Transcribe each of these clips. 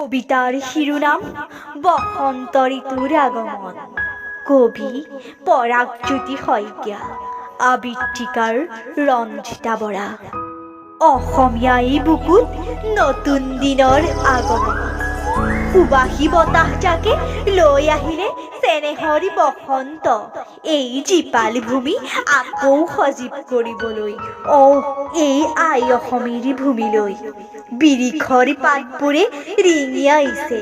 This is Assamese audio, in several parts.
কবিতাৰ শিৰোনাম বসন্ত ঋতুৰ আগমন। কবি পৰাগজ্যোতি শইকীয়া, আবৃত্তিকাৰ ৰঞ্জিতা বৰা। অসমীয়া এই বুকুত নতুন দিনৰ আগমন, সুবাসী বতাহজাকে লৈ আহিলে চেনেহৰ বসন্ত। এই জীপাল ভূমি আকৌ সজীৱ কৰিবলৈ, এই আই অসমীৰ ভূমিলৈ। বিৰিখৰ পাতবোৰে ৰিঙি আহিছে,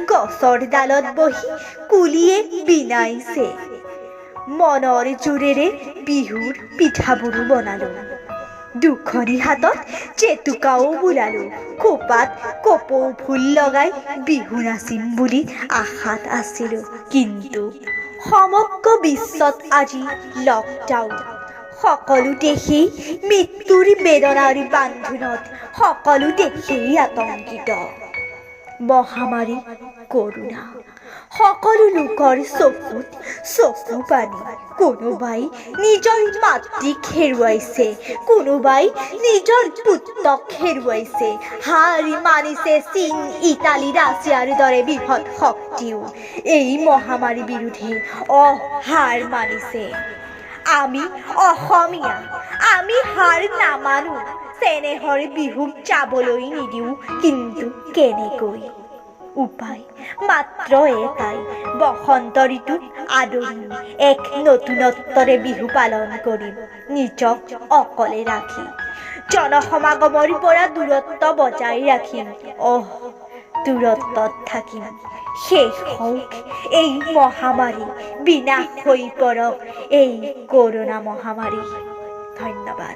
গছৰ ডালত বহি কুলিয়ে বিনাইছে। মনৰ জোৰেৰে বিহুৰ পিঠাবোৰো বনালোঁ, দুখনি হাতত জেতুকাও বোলালোঁ। খোপাত কপৌ ফুল লগাই বিহু নাচিম বুলি আশাত আছিলোঁ, কিন্তু সমগ্ৰ বিশ্বত আজি লকডাউন। সকলো দেশেই মৃত্যুৰ বেদনাৰ বান্ধোনত, সকলো দেশেই আতংকিত। মহামাৰী কৰোণা, সকলো লোকৰ চকুত চকু পানী। কোনোবাই নিজৰ মাতৃক হেৰুৱাইছে, কোনোবাই নিজৰ পুত্ৰক হেৰুৱাইছে। হাৰ মানিছে চীন, ইটালী, ৰাছিয়াৰ দৰে বৃহৎ শক্তিও এই মহামাৰীৰ বিৰুদ্ধে হাৰ মানিছে। আমি অসমীয়া, আমি হাৰ নামানো। চেনেহৰ বিহুক যাবলৈ নিদিওঁ, কিন্তু কেনেকৈ? উপায় মাত্ৰ এটাই, বসন্ত ঋতুক আদৰি এক নতুনত্বৰে বিহু পালন কৰিম, নিজক অকলে ৰাখি। জনসমাগমৰ পৰা দূৰত্ব বজাই ৰাখিম, দূৰত্বত থাকিম। শেষ হওক এই মহামাৰী, বিনাশ হৈ পৰক এই কৰোণা মহামাৰী। ধন্যবাদ।